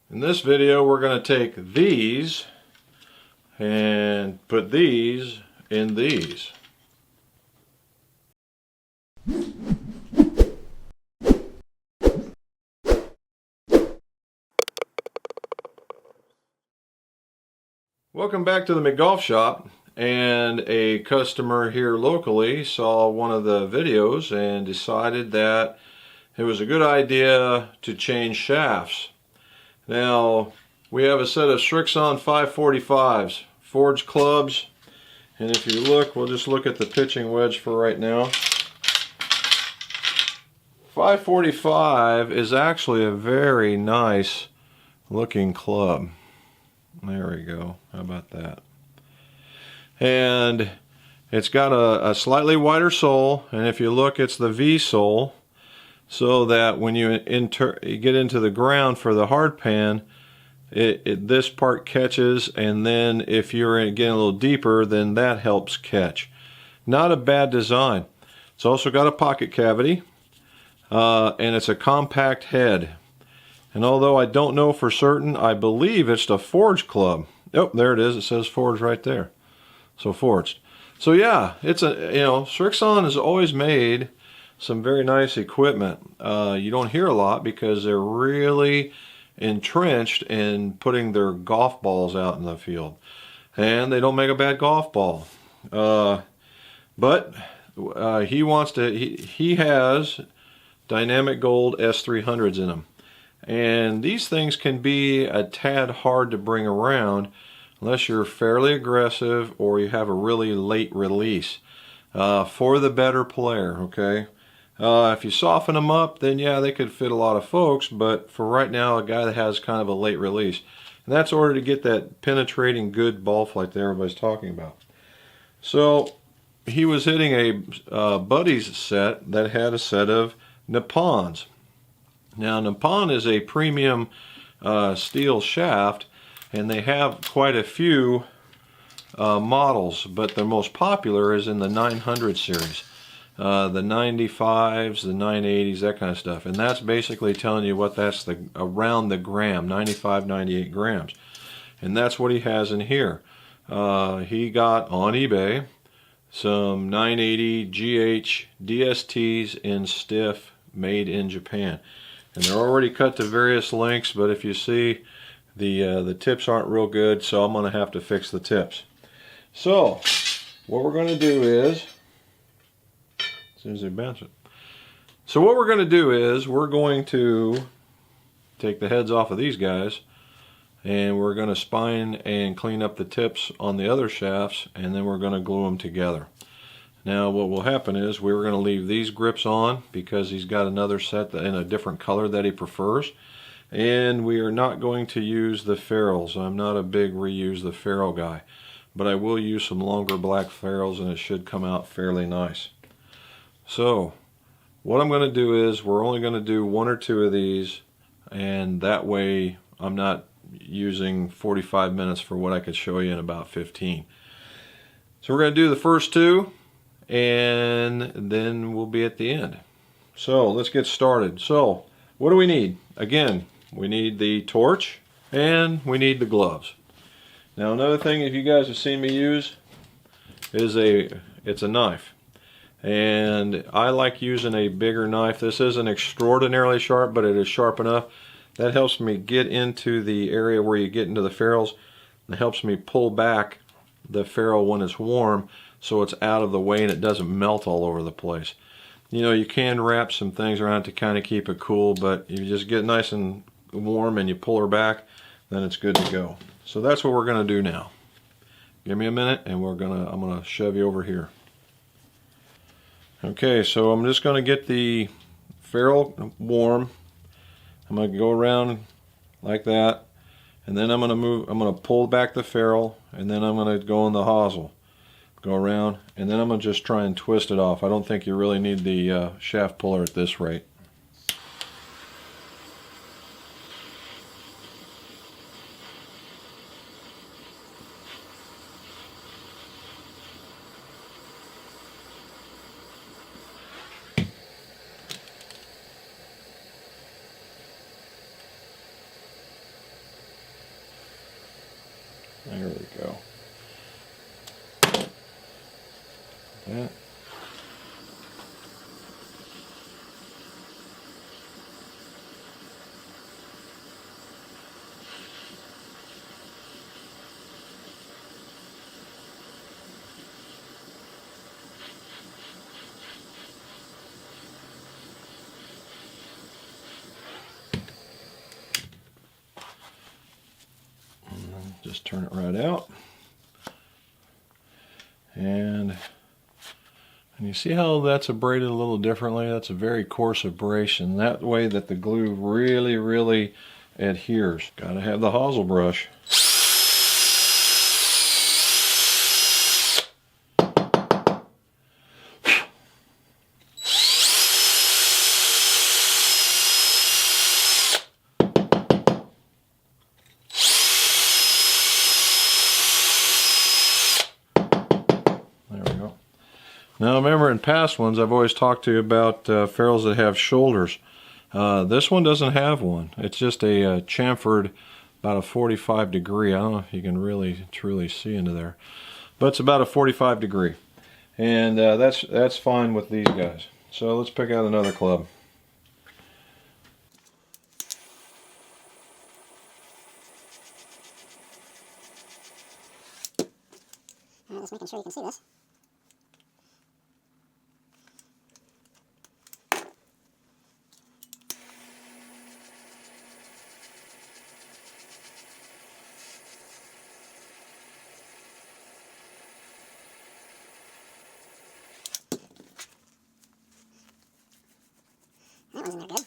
In this video we're going to take these and put these in these. Welcome back to the McGolf shop, and a customer here locally saw one of the videos and decided that it was a good idea to change shafts. Now, we have a set of srixon 545s, forged clubs, and if you look, we'll just look at the pitching wedge for right now. 545 is actually a very nice looking club. There we go. How about that? And it's got a slightly wider sole, and if you look, it's the V sole, so that when you get into the ground for the hard pan, this part catches, and then if you're getting a little deeper, then that helps catch. Not a bad design. It's also got a pocket cavity, and it's a compact head. And although I don't know for certain, I believe it's the forged club. Oh, there it is. It says forged right there. So forged. So yeah, it's Srixon has always made some very nice equipment. You don't hear a lot because they're really entrenched in putting their golf balls out in the field, and they don't make a bad golf ball. But he has dynamic gold S300s in them. And these things can be a tad hard to bring around unless you're fairly aggressive or you have a really late release for the better player, okay? If you soften them up, then yeah, they could fit a lot of folks, but for right now, a guy that has kind of a late release. And that's in order to get that penetrating good ball flight that everybody's talking about. So he was hitting a buddy's set that had a set of Nippons. Now, Nippon is a premium steel shaft, and they have quite a few models, but the most popular is in the 900 series. The 95s, the 980s, that kind of stuff. And that's basically telling you what that's around the gram, 95, 98 grams. And that's what he has in here. He got on eBay some 980 GH DSTs in stiff, made in Japan. And they're already cut to various lengths, but if you see, the tips aren't real good, so I'm going to have to fix the tips. So, what we're going to do is, as soon as they bounce it. So what we're going to do is, we're going to take the heads off of these guys, and we're going to spine and clean up the tips on the other shafts, and then we're going to glue them together. Now what will happen is we're going to leave these grips on because he's got another set in a different color that he prefers. And we are not going to use the ferrules. I'm not a big reuse the ferrule guy. But I will use some longer black ferrules, and it should come out fairly nice. So what I'm going to do is we're only going to do one or two of these, and that way I'm not using 45 minutes for what I could show you in about 15. So we're going to do the first two, and then we'll be at the end. So let's get started. So what do we need? Again, we need the torch and we need the gloves. Now another thing, if you guys have seen me use, is it's a knife. And I like using a bigger knife. This isn't extraordinarily sharp, but it is sharp enough. That helps me get into the area where you get into the ferrules. It helps me pull back the ferrule when it's warm, so it's out of the way and it doesn't melt all over the place. You know, you can wrap some things around to kind of keep it cool, but you just get nice and warm and you pull her back, then it's good to go. So that's what we're going to do now. Give me a minute and I'm going to shove you over here. Okay, so I'm just going to get the ferrule warm. I'm going to go around like that, and then I'm going to pull back the ferrule, and then I'm going to go on the hosel. Go around, and then I'm going to just try and twist it off. I don't think you really need the shaft puller at this rate. There we go. That. Just turn it right out, and you see how that's abraded a little differently? That's a very coarse abrasion. That way that the glue really adheres. Gotta have the hosel brush. Now remember, in past ones I've always talked to you about ferrules that have shoulders. This one doesn't have one. It's just a chamfered, about a 45 degree. I don't know if you can really truly see into there, but it's about a 45 degree, and that's fine with these guys. So let's pick out another club. Just making sure you can see this. That wasn't that good.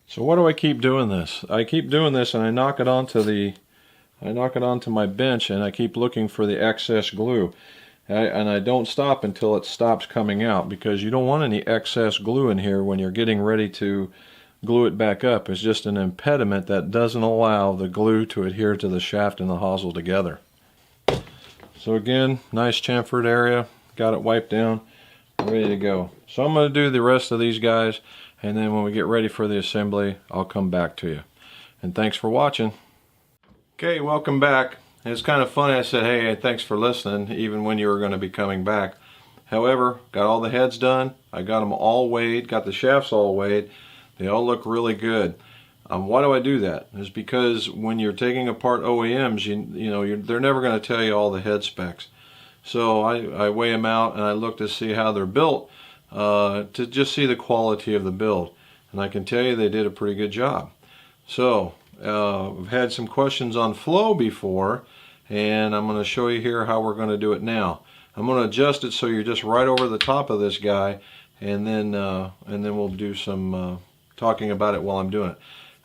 So why do I keep doing this? I keep doing this, and I knock it onto my bench, and I keep looking for the excess glue. And I don't stop until it stops coming out, because you don't want any excess glue in here when you're getting ready to glue it back up. It's just an impediment that doesn't allow the glue to adhere to the shaft and the hosel together. So again, nice chamfered area, got it wiped down, ready to go. So I'm going to do the rest of these guys, and then when we get ready for the assembly, I'll come back to you. And thanks for watching. Okay, welcome back. It's kind of funny, I said, hey, thanks for listening, even when you were going to be coming back. However, got all the heads done, I got them all weighed, got the shafts all weighed, they all look really good. Why do I do that? It's because when you're taking apart OEMs, they're never going to tell you all the head specs. So I weigh them out, and I look to see how they're built, to just see the quality of the build. And I can tell you they did a pretty good job. So I've had some questions on flow before, and I'm going to show you here how we're going to do it now. I'm going to adjust it so you're just right over the top of this guy, and then we'll do some talking about it while I'm doing it.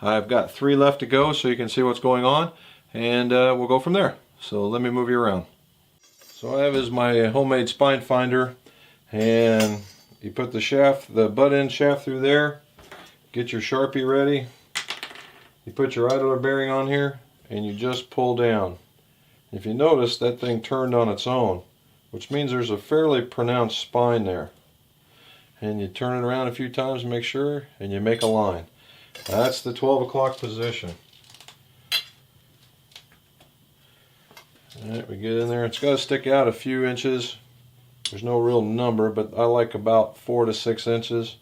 I've got 3 left to go, so you can see what's going on, and we'll go from there. So let me move you around. So I have is my homemade spine finder, and you put the butt end shaft through there, get your Sharpie ready, you put your idler bearing on here, and you just pull down. If you notice, that thing turned on its own, which means there's a fairly pronounced spine there. And you turn it around a few times to make sure, and you make a line. That's the 12 o'clock position. Alright, we get in there. It's got to stick out a few inches. There's no real number, but I like about 4 to 6 inches.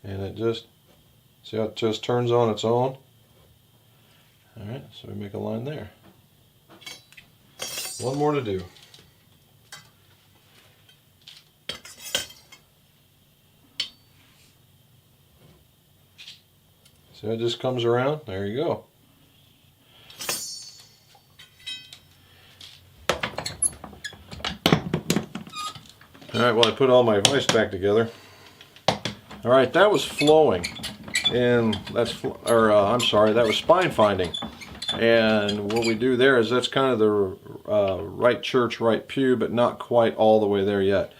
And it just, see how it just turns on its own? Alright, so we make a line there. One more to do. So it just comes around, there you go. Alright, well, I put all my vise back together. Alright, that was flowing. And that was spine finding. And what we do there is that's kind of the right church, right pew, but not quite all the way there yet.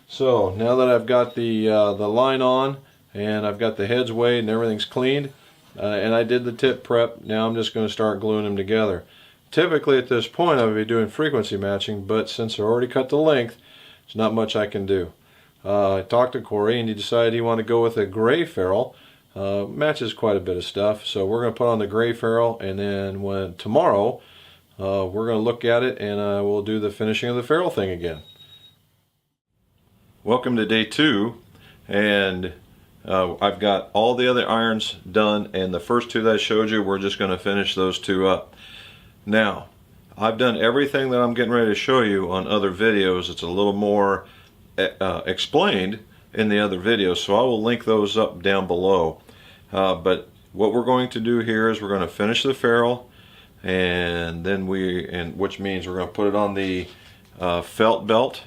So now that I've got the line on, and I've got the heads weighed and everything's cleaned, and I did the tip prep, now I'm just going to start gluing them together. Typically at this point I would be doing frequency matching, but since I already cut the length, there's not much I can do. I talked to Corey and he decided he wanted to go with a gray ferrule. Matches quite a bit of stuff, so we're going to put on the gray ferrule, and then tomorrow we're going to look at it and we'll do the finishing of the ferrule thing again. Welcome to day 2, and I've got all the other irons done, and the first 2 that I showed you, we're just going to finish those 2 up. Now, I've done everything that I'm getting ready to show you on other videos. It's a little more explained in the other videos, so I will link those up down below. But what we're going to do here is we're going to finish the ferrule, and then which means we're going to put it on the felt belt,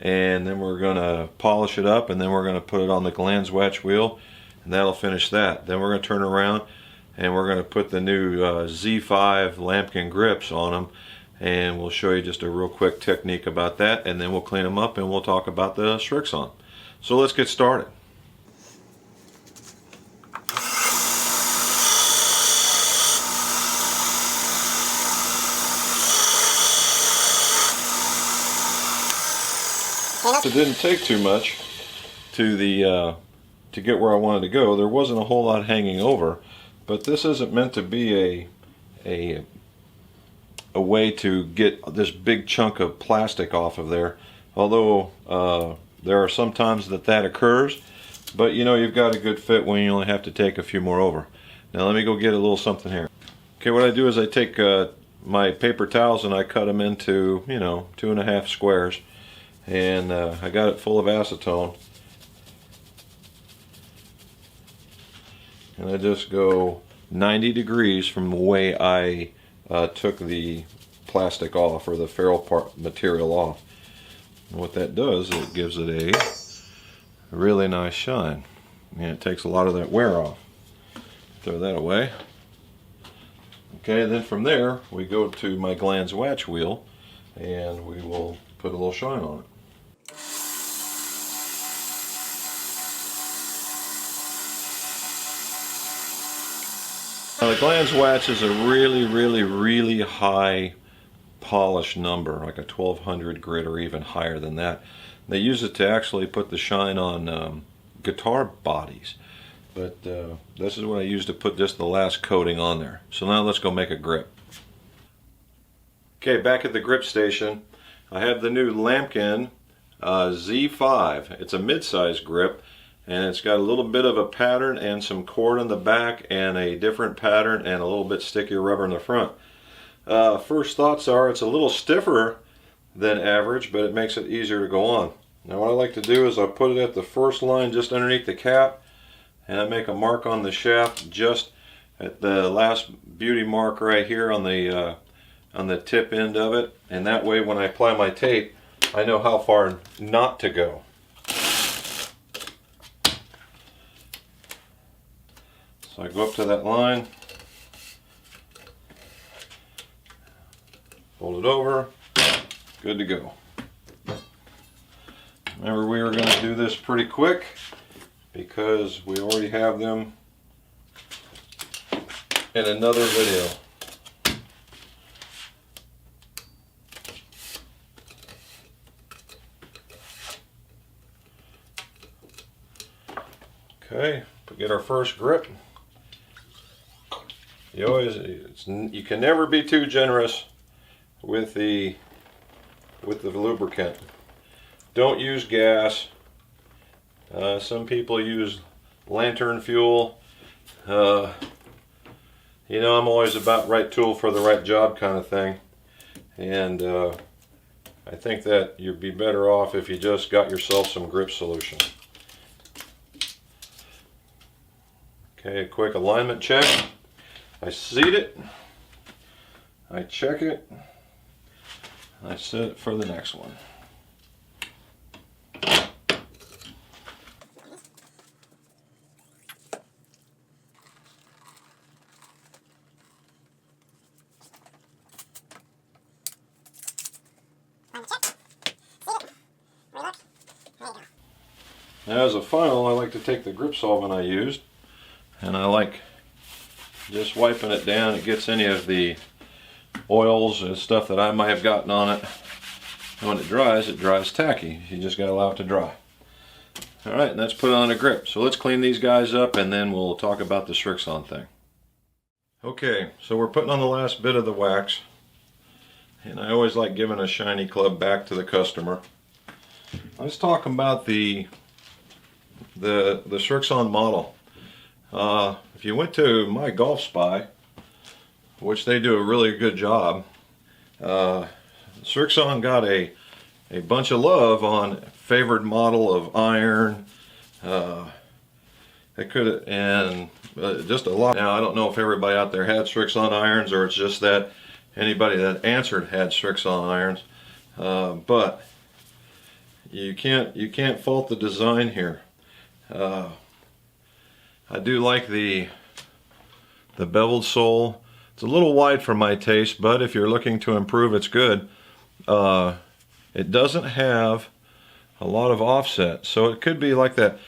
and then we're going to polish it up, and then we're going to put it on the Glanzwatch wheel, and that'll finish that. Then we're going to turn around and we're going to put the new Z5 lambkin grips on them, and we'll show you just a real quick technique about that, and then we'll clean them up and we'll talk about the srixon. So let's get started. It didn't take too much to get where I wanted to go. There wasn't a whole lot hanging over, but this isn't meant to be a way to get this big chunk of plastic off of there. Although there are some times that occurs, but you know, you've got a good fit when you only have to take a few more over. Now let me go get a little something here. Okay, what I do is I take my paper towels and I cut them into, you know, 2.5 squares. And I got it full of acetone, and I just go 90 degrees from the way I took the plastic off, or the ferrule material off. And what that does is it gives it a really nice shine, and it takes a lot of that wear off. Throw that away. Okay, then from there we go to my Glanzwatch wheel, and we will put a little shine on it. Now the Glanzwatch is a really high polish number, like a 1200 grit or even higher than that. They use it to actually put the shine on guitar bodies, but this is what I use to put just the last coating on there. So now let's go make a grip. Okay, back at the grip station, I have the new Lambkin Z5. It's a mid-size grip, and it's got a little bit of a pattern and some cord on the back and a different pattern and a little bit stickier rubber in the front. First thoughts are it's a little stiffer than average, but it makes it easier to go on. Now what I like to do is I put it at the first line just underneath the cap, and I make a mark on the shaft just at the last beauty mark right here on the tip end of it, and that way when I apply my tape I know how far not to go. So I go up to that line, fold it over, good to go. Remember, we were going to do this pretty quick because we already have them in another video. Okay, we get our first grip. You can never be too generous with the lubricant. Don't use gas. Some people use lantern fuel. You know, I'm always about right tool for the right job kind of thing, and I think that you'd be better off if you just got yourself some grip solution. Okay, a quick alignment check. I seat it, I check it, I set it for the next one. Now as a final, I like to take the grip solvent I used, and I like just wiping it down. It gets any of the oils and stuff that I might have gotten on it. And when it dries tacky. You just gotta allow it to dry. All right, and that's put on a grip. So let's clean these guys up and then we'll talk about the srixon thing. Okay, so we're putting on the last bit of the wax. And I always like giving a shiny club back to the customer. Let's talk about the srixon model. If you went to McGolf Spy, which they do a really good job, srixon got a bunch of love on favored model of iron. It could, and just a lot. Now I don't know if everybody out there had srixon irons or it's just that anybody that answered had srixon irons, but you can't fault the design here. I do like the beveled sole. It's a little wide for my taste, but if you're looking to improve, it's good. It doesn't have a lot of offset, so it could be like that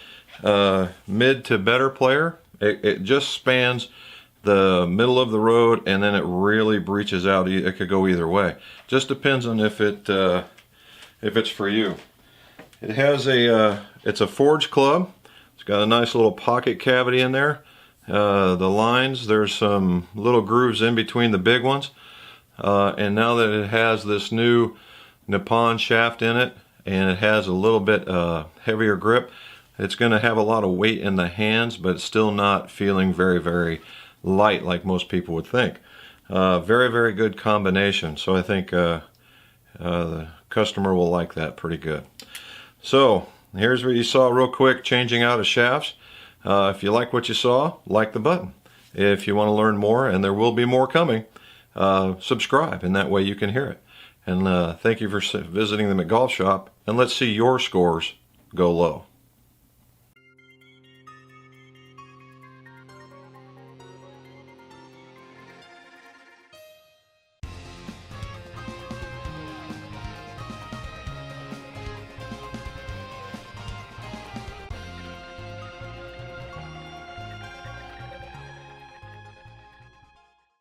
mid to better player. It just spans the middle of the road and then it really breaches out. It could go either way. Just depends on if it's for you. It has it's a forged club. It's got a nice little pocket cavity in there. The lines, there's some little grooves in between the big ones. And now that it has this new Nippon shaft in it and it has a little bit heavier grip, it's going to have a lot of weight in the hands, but it's still not feeling very, very light like most people would think. Very, very good combination. So I think the customer will like that pretty good. So here's what you saw real quick, changing out of shafts. If you like what you saw, like the button. If you want to learn more, and there will be more coming, subscribe, and that way you can hear it. And thank you for visiting the McGolf shop, and let's see your scores go low.